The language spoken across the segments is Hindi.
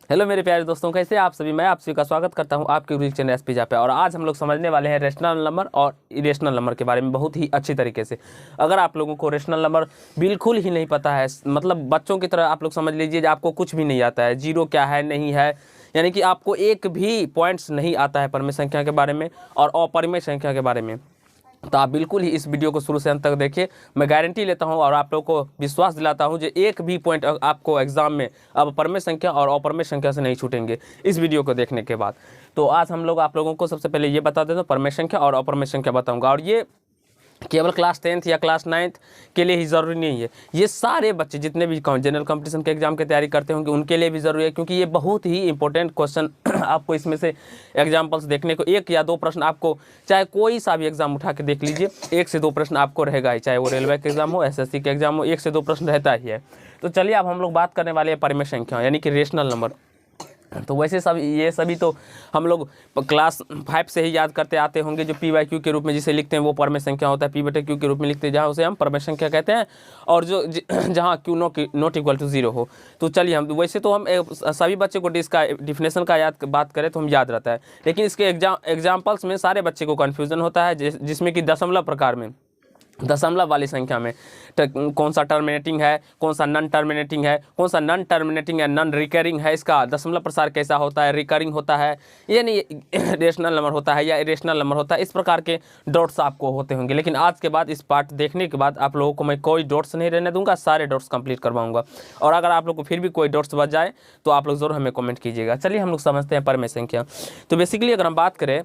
हेलो मेरे प्यारे दोस्तों, कैसे आप सभी। मैं आप सभी का स्वागत करता हूं आपके यूट्यूब चैनल एसपी पे। और आज हम लोग समझने वाले हैं रेशनल नंबर और इरेशनल नंबर के बारे में बहुत ही अच्छी तरीके से। अगर आप लोगों को रेशनल नंबर बिल्कुल ही नहीं पता है, मतलब बच्चों की तरह आप लोग समझ लीजिए, आपको कुछ भी नहीं आता है, जीरो क्या है नहीं है, यानी कि आपको एक भी पॉइंट्स नहीं आता है परमेय संख्या के बारे में और अपरिमेय संख्या के बारे में, तो आप बिल्कुल ही इस वीडियो को शुरू से अंत तक देखिए। मैं गारंटी लेता हूं और आप लोगों को विश्वास दिलाता हूं जो एक भी पॉइंट आपको एग्जाम में अब परमेय संख्या और अपरमेय संख्या से नहीं छूटेंगे इस वीडियो को देखने के बाद। तो आज हम लोग आप लोगों को सबसे पहले ये बता देते हैं, परमेय संख्या और अपरमेय संख्या बताऊंगा। और ये केवल क्लास 10th या क्लास 9th के लिए ही ज़रूरी नहीं है, ये सारे बच्चे जितने भी जनरल कंपटीशन के एग्जाम की तैयारी करते होंगे उनके लिए भी ज़रूरी है, क्योंकि ये बहुत ही इंपॉर्टेंट क्वेश्चन आपको इसमें से एग्जाम्पल्स देखने को, एक या दो प्रश्न आपको, चाहे कोई सा भी एग्जाम उठा के देख लीजिए, एक से दो प्रश्न आपको रहेगा ही, चाहे वो रेलवे के एग्जाम हो, एसएससी के एग्जाम हो, एक से दो प्रश्न रहता ही है। तो चलिए अब हम लोग बात करने वाले हैं परमेय संख्या यानी कि रेशनल नंबर। तो वैसे सब ये सभी तो हम लोग क्लास 5 से ही याद करते आते होंगे, जो पी बाई क्यू के रूप में जिसे लिखते हैं वो परमेय संख्या होता है, पी बटे क्यू के रूप में लिखते हैं जहाँ उसे हम परमेय संख्या कहते हैं, और जो जहाँ क्यू नॉट इक्वल टू 0 हो। तो चलिए हम वैसे तो हम सभी बच्चे को इसका डिफिनेशन का याद बात करें तो हम याद रहता है, लेकिन इसके एग्जाम्पल्स में सारे बच्चे को कन्फ्यूजन होता है, जिसमें कि दशमलव प्रकार में, दशमलव वाली संख्या में कौन सा टर्मिनेटिंग है, कौन सा नॉन टर्मिनेटिंग है, कौन सा नॉन टर्मिनेटिंग है, नॉन रिकरिंग है, इसका दशमलव प्रसार कैसा होता है, रिकरिंग होता है, यानी रेशनल नंबर होता है या इरेशनल नंबर होता है, इस प्रकार के डॉट्स आपको होते होंगे। लेकिन आज के बाद इस पार्ट देखने के बाद आप लोगों को मैं कोई डॉट्स नहीं रहने दूंगा, सारे डॉट्स कंप्लीट करवाऊंगा। और अगर आप लोग को फिर भी कोई डॉट्स बच जाए तो आप लोग जरूर हमें कॉमेंट कीजिएगा। चलिए हम लोग समझते हैं परमेय संख्या। तो बेसिकली अगर हम बात करें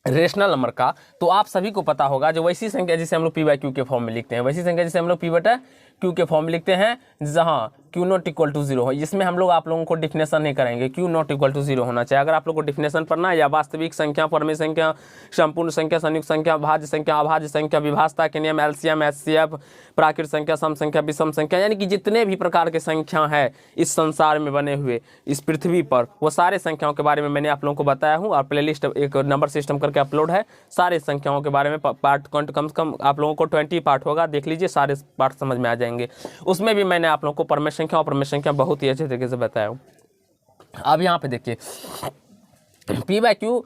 रेशनल नंबर का, तो आप सभी को पता होगा जो वैसी संख्या जिसे हम लोग पी बाई क्यू के फॉर्म में लिखते हैं, वैसी संख्या जिसे हम लोग पी बटा क्यू के फॉर्म में लिखते हैं, जहाँ क्यू नॉट इक्वल टू 0 हो। इसमें हम लोग आप लोगों को डिफिनेशन नहीं करेंगे, क्यू नॉट इक्वल टू 0 होना चाहिए। अगर आप लोग को डिफिनेशन पढ़ना है या वास्तविक संख्या, परमेय संख्या, संपूर्ण संख्या, संयुक्त संख्या, भाज्य संख्या, अभाज्य संख्या, विभाजता के नियम, एलसीएम, एचसीएफ, प्राकृत संख्या, सम संख्या, विषम संख्या, यानी कि जितने भी प्रकार के संख्या है इस संसार में बने हुए इस पृथ्वी पर, वो सारे संख्याओं के बारे में मैंने आप लोगों को बताया हूँ। और प्लेलिस्ट एक नंबर सिस्टम करके अपलोड है, सारे संख्याओं के बारे में पार्ट कम से कम आप लोगों को 20 पार्ट होगा, देख लीजिए, सारे पार्ट समझ में आ जाएंगे। उसमें भी मैंने आप लोगों को परमेय संख्या और परमेय संख्या बहुत ही अच्छे तरीके से बताया हूँ। अब यहाँ पे देखिए पी बाई क्यू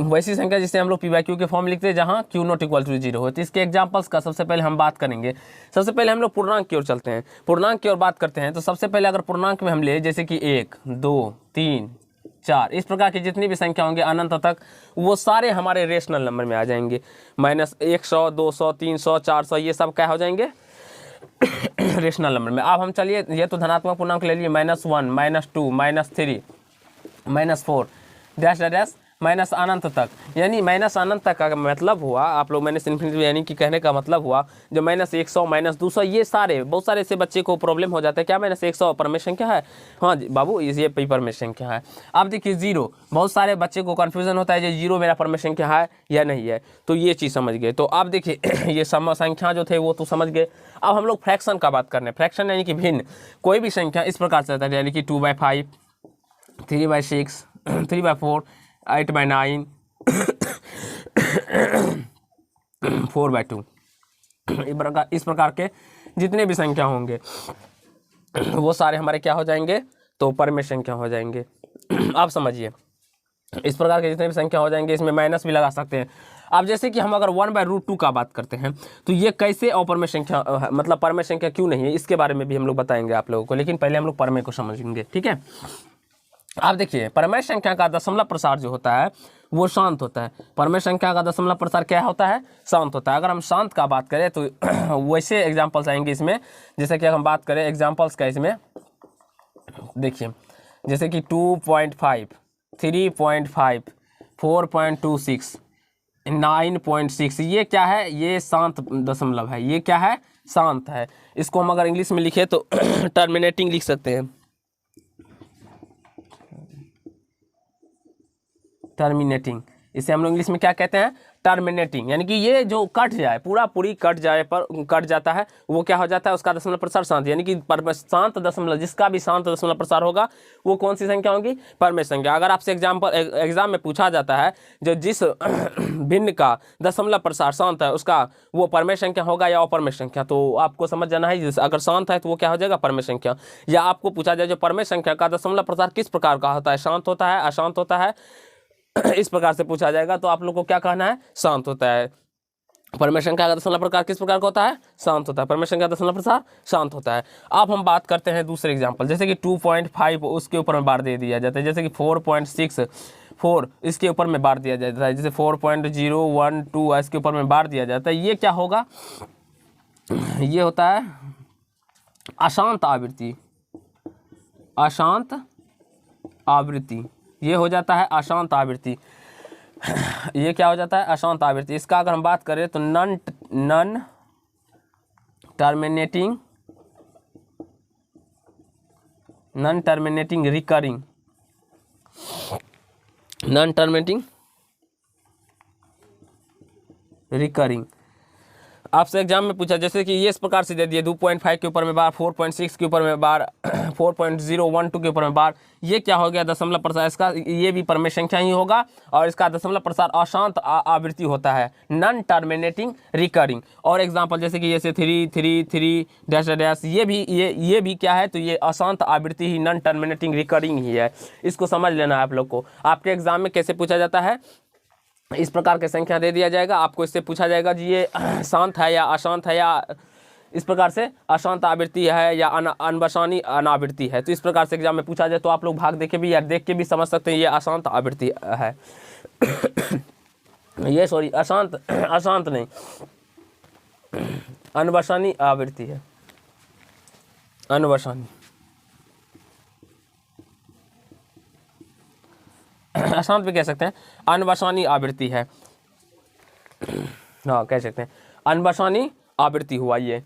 वैसी संख्या जिसे हम लोग पी बाई क्यू के फॉर्म लिखते हैं जहाँ क्यू नॉट इक्वल टू 0 हो। तो इसके एग्जांपल्स का सबसे पहले हम बात करेंगे। सबसे पहले हम लोग पूर्णांक की ओर चलते हैं, पूर्णांक की ओर बात करते हैं। तो सबसे पहले अगर पूर्णांक में हम ले, जैसे कि 1, 2, 3, 4, इस प्रकार की जितनी भी संख्या होंगे अनंत तक, वो सारे हमारे रेशनल नंबर में आ जाएंगे। -100, 200, 300, 400, ये सब क्या हो जाएंगे रेशनल नंबर में। अब हम चलिए, ये तो धनात्मक पूर्णांक ले लिए, -1, -2, -3, -4 डैश डैश माइनस अनंत तक, यानी माइनस अनंत तक का मतलब हुआ, आप लोग माइनस इन्फिनिटी यानी कि कहने का मतलब हुआ जो -100, -200, ये सारे बहुत सारे से बच्चे को प्रॉब्लम हो जाता है, क्या -100 परमेय संख्या है? हाँ जी बाबू, ये परमेय संख्या है। अब देखिए 0, बहुत सारे बच्चे को कन्फ्यूजन होता है जो 0 मेरा परमेय संख्या है या नहीं है, तो ये चीज़ समझ गए। तो अब देखिए ये सम संख्या जो थे वो तो समझ गए। अब हम लोग फ्रैक्शन का बात कर रहे हैं। फ्रैक्शन यानी कि भिन्न कोई भी संख्या इस प्रकार से रहता है, यानी कि 2/5, 3/6, 3/4, 8/9, 4/2, इस प्रकार के जितने भी संख्या होंगे वो सारे हमारे क्या हो जाएंगे, तो परमेय संख्या हो जाएंगे। आप समझिए, इस प्रकार के जितने भी संख्या हो जाएंगे, इसमें माइनस भी लगा सकते हैं। अब जैसे कि हम अगर 1/√2 का बात करते हैं, तो ये कैसे अपरमेय संख्या, मतलब परमेय संख्या क्यों नहीं है, इसके बारे में भी हम लोग बताएंगे आप लोगों को, लेकिन पहले हम लोग परमेय को समझेंगे, ठीक है। आप देखिए परमेय संख्या का दशमलव प्रसार जो होता है वो शांत होता है। परमेय संख्या का दशमलव प्रसार क्या होता है? शांत होता है। अगर हम शांत का बात करें तो वैसे एग्जांपल्स आएंगे इसमें, जैसे कि हम बात करें एग्जांपल्स का, इसमें देखिए जैसे कि 2.5, 3.5, 4.26, 9.6, ये क्या है? ये शांत दशमलव है। ये क्या है? शांत है। इसको हम अगर इंग्लिश में लिखे तो टर्मिनेटिंग लिख सकते हैं, टर्मिनेटिंग। इसे हम लोग इंग्लिश में क्या कहते हैं, टर्मिनेटिंग, यानी कि ये जो कट जाए, पूरी कट जाए पर कट जाता है, वो क्या हो जाता है, उसका दशमलव प्रसार शांत, यानी कि शांत दशमलव, जिसका भी शांत दशमलव प्रसार होगा वो कौन सी संख्या होगी, परमेय संख्या। अगर आपसे एग्जाम में पूछा जाता है जो जिस भिन्न का दशमलव प्रसार शांत है उसका वो परमेय संख्या होगा या अपरमेय संख्या, तो आपको समझ जाना है अगर शांत है तो वो क्या हो जाएगा, परमेय संख्या। या आपको पूछा जाए जो परमेय संख्या का दशमलव प्रसार किस प्रकार का होता है, शांत होता है, अशांत होता है, इस प्रकार से पूछा जाएगा, तो आप लोग को क्या कहना है, शांत होता है। परमेय संख्या का दशमलव प्रकार किस प्रकार का होता है, शांत होता है। परमेय संख्या का दशमलव प्रसार शांत होता है। अब हम बात करते हैं दूसरे एग्जांपल, जैसे कि 2.5 उसके ऊपर में बार दे दिया जाता है, जैसे कि 4.64 इसके ऊपर में बार दिया जाता है, जैसे 4.012 इसके ऊपर में बार दिया जाता है। ये क्या होगा, ये होता है अशांत आवृत्ति, अशांत आवृत्ति, ये हो जाता है अशांत आवृत्ति। ये क्या हो जाता है, अशांत आवृत्ति। इसका अगर हम बात करें तो none terminating recurring, non terminating recurring. आपसे एग्जाम में पूछा जैसे कि ये इस प्रकार से दे दिए 2.5 के ऊपर में बार, 4.6 के ऊपर में बार, 4.012 के ऊपर में बार, ये क्या हो गया, दशमलव प्रसार, इसका ये भी परमेय संख्या ही होगा और इसका दशमलव प्रसार अशांत आवृत्ति होता है, नॉन टर्मिनेटिंग रिकरिंग। और एग्जांपल जैसे कि जैसे 3 डैश डैश, ये भी क्या है, तो ये अशांत आवृत्ति ही, नॉन टर्मिनेटिंग रिकरिंग ही है। इसको समझ लेना है आप लोग को। आपके एग्जाम में कैसे पूछा जाता है, इस प्रकार की संख्या दे दिया जाएगा, आपको इससे पूछा जाएगा जी ये शांत है या अशांत है, या इस प्रकार से अशांत आवृत्ति है या अनबसानी अनावृत्ति है। तो इस प्रकार से एग्जाम में पूछा जाए तो आप लोग भाग देखे भी या देख के भी समझ सकते हैं ये अशांत आवृत्ति है। ये सॉरी अशांत नहीं, अनबसानी आवृत्ति है, अनबसानी, अशांत भी कह सकते हैं, अनबसानी आवृत्ति है, हाँ कह सकते हैं अनबसानी आवृत्ति हुआ, ये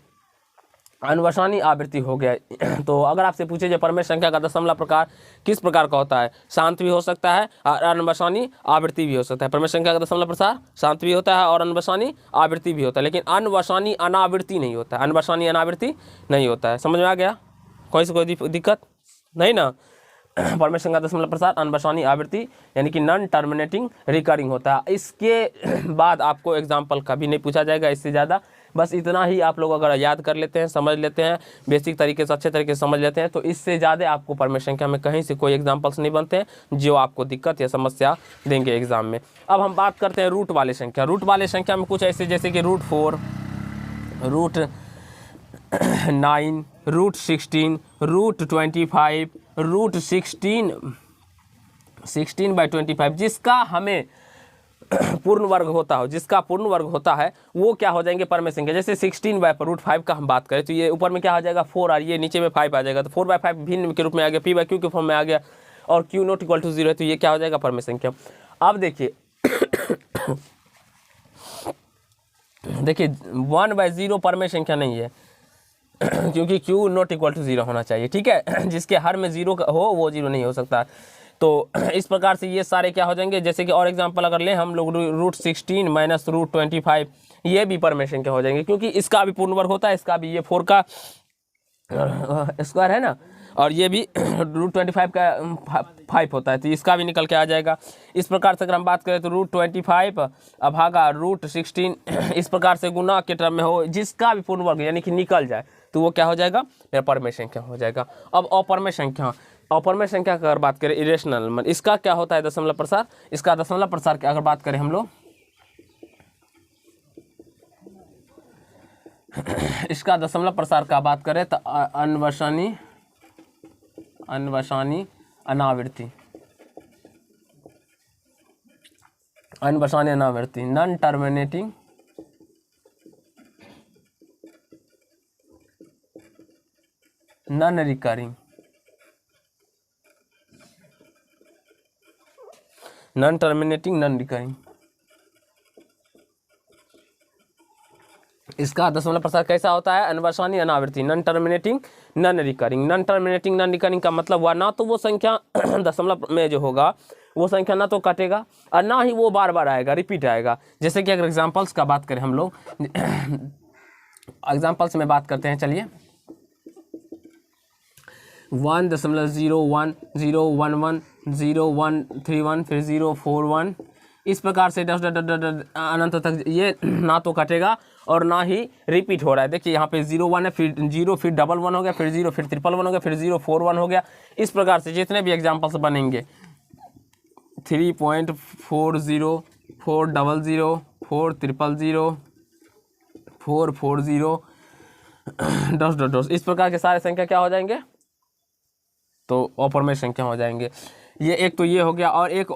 अनबसानी आवृत्ति हो गया। तो अगर आपसे पूछे जो परमेय संख्या का दशमलव प्रकार किस प्रकार का होता है, शांत भी हो सकता है और अनबसानी आवृत्ति भी हो सकता है। परमेय संख्या का दशमलव प्रसार शांत भी होता है और अनबसानी आवृत्ति भी होता है, लेकिन अनबसानी अनावृत्ति नहीं होता है, अनबसानी अनावृत्ति नहीं होता है। समझ में आ गया, कोई से कोई दिक्कत नहीं ना। परमेय संख्या दशमलव प्रसार अनबसानी आवृत्ति यानी कि नॉन टर्मिनेटिंग रिकरिंग होता है। इसके बाद आपको एग्जाम्पल कभी नहीं पूछा जाएगा इससे ज़्यादा, बस इतना ही आप लोग अगर याद कर लेते हैं, समझ लेते हैं, बेसिक तरीके से अच्छे तरीके से समझ लेते हैं, तो इससे ज़्यादा आपको परमेय संख्या में कहीं से कोई एग्जाम्पल्स नहीं बनते हैं जो आपको दिक्कत या समस्या देंगे एग्जाम में। अब हम बात करते हैं रूट वाले संख्या। रूट वाले संख्या में कुछ ऐसे जैसे कि √4, √9, √16, √25, √16/25, जिसका हमें पूर्ण वर्ग होता हो, जिसका पूर्ण वर्ग होता है वो क्या हो जाएंगे, परमेय संख्या। जैसे 16/√5 का हम बात करें तो ये ऊपर में क्या आ जाएगा 4 और ये नीचे में 5 आ जाएगा, तो 4/5 भिन्न के रूप में आ गया, p/q के फॉर्म में आ गया और q ≠ 0 है, तो ये क्या हो जाएगा, परमेय संख्या। अब देखिए 1/0 परमेय संख्या नहीं है क्योंकि q ≠ 0 होना चाहिए, ठीक है। जिसके हर में 0 हो वो 0 नहीं हो सकता। तो इस प्रकार से ये सारे क्या हो जाएंगे, जैसे कि और एग्जांपल अगर लें हम लोग √16 - √25, ये भी परमेय संख्या हो जाएंगे क्योंकि इसका भी पूर्ण वर्ग होता है, इसका भी, ये 4 का स्क्वायर है ना, और ये भी √25 का 5 होता है, तो इसका भी निकल के आ जाएगा। इस प्रकार से अगर हम बात करें तो √25 भागा √16 इस प्रकार से गुना के टर्म में हो, जिसका भी पूर्ण वर्ग यानी कि निकल जाए तो वो क्या हो जाएगा, मेरा परमेय संख्या हो जाएगा। अब अपरमेय संख्या, अपरमेय संख्या की अगर बात करें इरेशनल नंबर, इसका क्या होता है दशमलव प्रसार। इसका दशमलव प्रसार की अगर बात करें हम लोग, इसका दशमलव प्रसार का बात करें तो अनबसानी अनावृत्ति, अनबसानी अनावृत्ति, non terminating non recurring, non terminating non recurring. इसका दशमलव प्रसार कैसा होता है, अनबसानी अनावृत्ति, non terminating non recurring. Non terminating non recurring का मतलब हुआ ना तो वो संख्या दशमलव में जो होगा वो संख्या ना तो कटेगा और ना ही वो बार बार आएगा, रिपीट आएगा। जैसे कि अगर एग्जाम्पल्स का बात करें हम लोग, एग्जाम्पल्स में बात करते हैं, चलिए 1.010110131 फिर 041, इस प्रकार से अनंत तक ये ना तो कटेगा और ना ही रिपीट हो रहा है। देखिए यहाँ पे 01 है, फिर 0, फिर 11 हो गया, फिर 0, फिर 111 हो गया, फिर 041 हो गया। इस प्रकार से जितने भी एग्जाम्पल्स बनेंगे 3.40 400 400 440 इस प्रकार के सारे संख्या क्या हो जाएंगे, तो ऑपर में संख्या हो जाएंगे। ये एक तो ये हो गया, और एक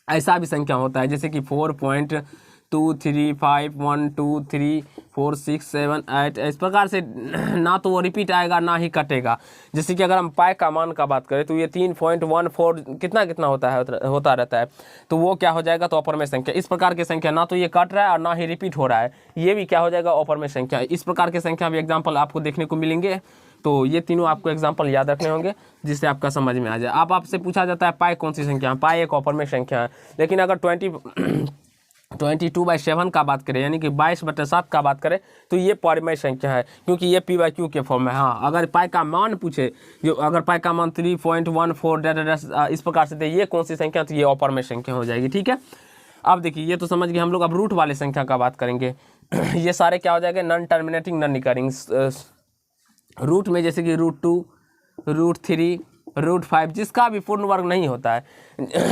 ऐसा भी संख्या होता है जैसे कि 4.235123467 इस प्रकार से ना तो वो रिपीट आएगा ना ही कटेगा। जैसे कि अगर हम पाई का मान का बात करें तो ये 3.14 कितना होता रहता है, तो वो क्या हो जाएगा, तो ऑपर में संख्या। इस प्रकार की संख्या ना तो ये कट रहा है और ना ही रिपीट हो रहा है, ये भी क्या हो जाएगा, ऑपर में संख्या। इस प्रकार के संख्या भी एग्जाम्पल आपको देखने को मिलेंगे। तो ये तीनों आपको एग्जाम्पल याद रखने होंगे जिससे आपका समझ में आ जाए। अब आपसे पूछा जाता है पाई कौन सी संख्या है, पाई एक ऑपर में संख्या है। लेकिन अगर 22/7 का बात करें, यानी कि 22/7 का बात करें, तो ये परिमेय संख्या है, क्योंकि ये p/q के फॉर्म में। हाँ, अगर पाई का मान पूछे, जो अगर पाई का मान 3.14 इस प्रकार से दे, ये कौन सी संख्या, तो ये ऑपर में संख्या हो जाएगी। ठीक है, अब देखिए ये तो समझ गए हम लोग। अब रूट वाले संख्या का बात करेंगे। ये सारे क्या हो जाएंगे, non terminating non recurring. Root में जैसे कि √2, √3, √5 जिसका भी पूर्ण वर्ग नहीं होता है।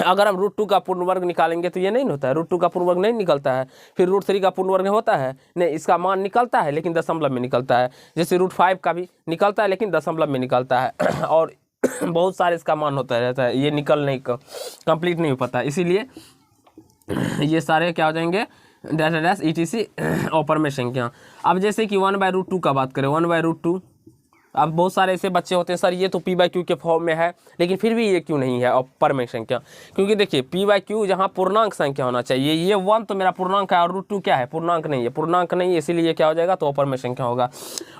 अगर हम √2 का पूर्ण वर्ग निकालेंगे तो ये नहीं होता है, √2 का पूर्ण वर्ग नहीं निकलता है। फिर √3 का पूर्ण वर्ग होता है नहीं, इसका मान निकलता है लेकिन दशमलव में निकलता है। जैसे √5 का भी निकलता है लेकिन दशमलव में निकलता है। और बहुत सारे इसका मान होता रहता है, ये कंप्लीट नहीं हो पाता। इसीलिए ये सारे क्या हो जाएंगे, डैश ETC ऑपर में संख्या। अब जैसे कि 1/√2 का बात करें, 1/√2। अब बहुत सारे ऐसे बच्चे होते हैं, सर ये तो p/q के फॉर्म में है, लेकिन फिर भी ये क्यों नहीं है ऑपर में संख्या। क्योंकि देखिए p/q जहाँ पूर्णांक संख्या होना चाहिए, ये 1 तो मेरा पूर्णांक है और √2 क्या है, पूर्णांक नहीं है, पूर्णांक नहीं है, इसीलिए क्या हो जाएगा, तो ऑपर में संख्या होगा।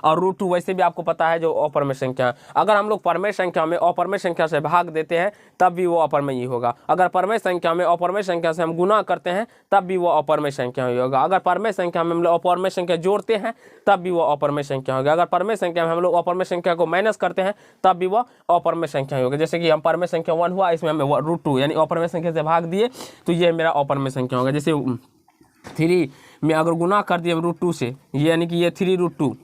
और √2 वैसे भी आपको पता है जो ऑपर में संख्या। अगर हम लोग परमेय संख्या में ऑपर में संख्या से भाग देते हैं तब भी वो ऑपर में ही होगा। अगर परमेय संख्या में ऑपर में संख्या से हम गुना करते हैं तब भी वो ऑपर में संख्या ही होगा। अगर परमेय संख्या में हम लोग ऑपर में संख्या जोड़ते हैं तब भी वो ऑपर में संख्या होगा। अगर परमेय संख्या में हम लोग ऑपर में संख्या को माइनस करते हैं तब भी वो ऑपर में संख्या होगा। जैसे कि हम परमेय संख्या 1 हुआ, इसमें हमें √2 यानी ऑपर में संख्या से भाग दिए, तो ये मेरा ऑपर में संख्या होगा। जैसे 3 में अगर गुना कर दिए √2 से, ये यानी कि ये 3√2,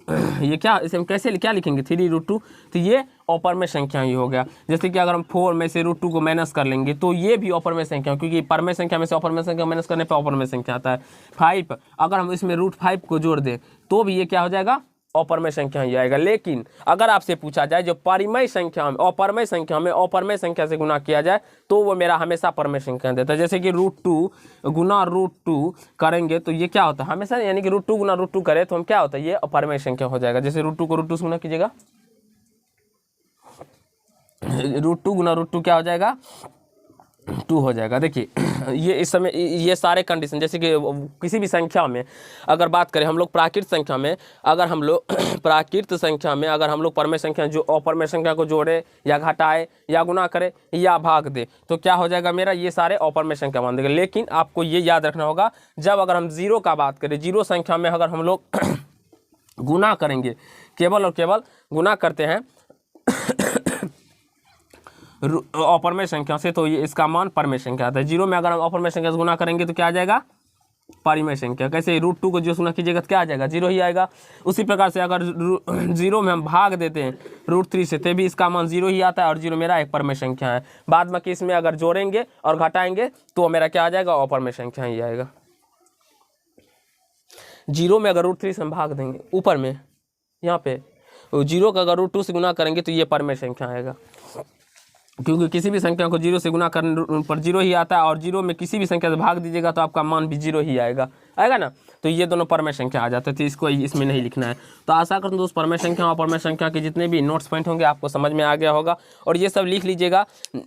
ये क्या, इसे हम कैसे क्या लिखेंगे, 3√2, तो ये ऑपर में संख्या ही हो गया। जैसे कि अगर हम 4 में से √2 को माइनस कर लेंगे तो ये भी ऑपर में संख्या, क्योंकि परमेय संख्या में से ऑपर में संख्या माइनस करने पर ऑपर में संख्या आता है। 5 अगर हम इसमें √5 को जोड़ दें तो भी ये क्या हो जाएगा, ऑपर में संख्या ही आएगा। लेकिन अगर आपसे पूछा जाए जो परिमेय संख्या में अपरमेय संख्या में अपरमेय संख्या से गुना किया जाए तो वो मेरा हमेशा परमेय संख्या देता है। जैसे कि √2 गुना √2 करेंगे तो ये क्या होता है हमेशा, यानी कि √2 गुना √2 करें तो हम क्या होता है, ये अपरमेय संख्या हो जाएगा। जैसे √2 को √2 से गुना कीजिएगा, √2 गुना √2 क्या हो जाएगा, 2 हो जाएगा। देखिए ये इस समय ये सारे कंडीशन, जैसे कि किसी भी संख्या में अगर बात करें हम लोग प्राकृत संख्या में, अगर हम लोग प्राकृत संख्या में अगर हम लोग परमेय संख्या जो अपरमेय संख्या को जोड़े या घटाए या गुना करे या भाग दे तो क्या हो जाएगा मेरा, ये सारे अपरमेय संख्या मान देगा। लेकिन आपको ये याद रखना होगा, जब अगर हम 0 का बात करें, 0 संख्या में अगर हम लोग गुना करेंगे, केवल और केवल गुना करते हैं अपरमेय संख्या से, तो ये इसका मान परमेय संख्या आता है। 0 में अगर हम अपरमेय संख्या से गुना करेंगे तो क्या आ जाएगा, परिमेय संख्या। कैसे, √2 को जो गुना कीजिएगा तो क्या आ जाएगा, 0 ही आएगा। उसी प्रकार से अगर 0 में हम भाग देते हैं √3 से तो भी इसका मान 0 ही आता है, और 0 मेरा एक परमेय संख्या है। बाद में कि इसमें अगर जोड़ेंगे और घटाएंगे तो मेरा क्या आ जाएगा, अपरमेय संख्या ही आएगा। 0 में अगर √3 से हम भाग देंगे ऊपर में यहाँ पे, 0 का अगर √2 से गुना करेंगे तो ये परमेय संख्या आएगा, क्योंकि किसी भी संख्या को 0 से गुना करने पर 0 ही आता है, और 0 में किसी भी संख्या से भाग दीजिएगा तो आपका मान भी 0 ही आएगा। आएगा ना, तो ये दोनों परमेय संख्या आ जाते हैं, तो इसको इसमें नहीं लिखना है। तो आशा करता हूँ दोस्त परमेय संख्या और परमेय संख्या के जितने भी नोट्स पॉइंट होंगे आपको समझ में आ गया होगा, और ये सब लिख लीजिएगा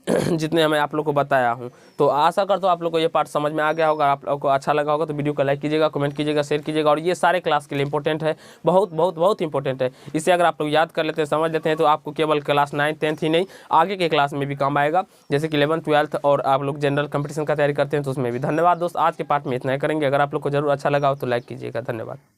जितने मैं आप लोग को बताया हूँ। तो आशा करता हूँ आप लोग को ये पार्ट समझ में आ गया होगा, आप लोग को अच्छा लगा होगा। तो वीडियो को लाइक कीजिएगा, कमेंट कीजिएगा, शेयर कीजिएगा, और ये सारे क्लास के लिए इंपॉर्टेंट है, बहुत बहुत बहुत इंपॉर्टेंट है। इसे अगर आप लोग याद कर लेते हैं, समझ लेते हैं, तो आपको केवल क्लास 9th 10th ही नहीं, आगे के क्लास में भी काम आएगा, जैसे कि 11th 12th और आप लोग जनरल कंपटीशन का तैयारी करते हैं तो उसमें भी। धन्यवाद दोस्त, आज के पार्ट में इतना ही करेंगे। अगर आप लोग को जरूर अच्छा लगा हो तो लाइक कीजिएगा। धन्यवाद।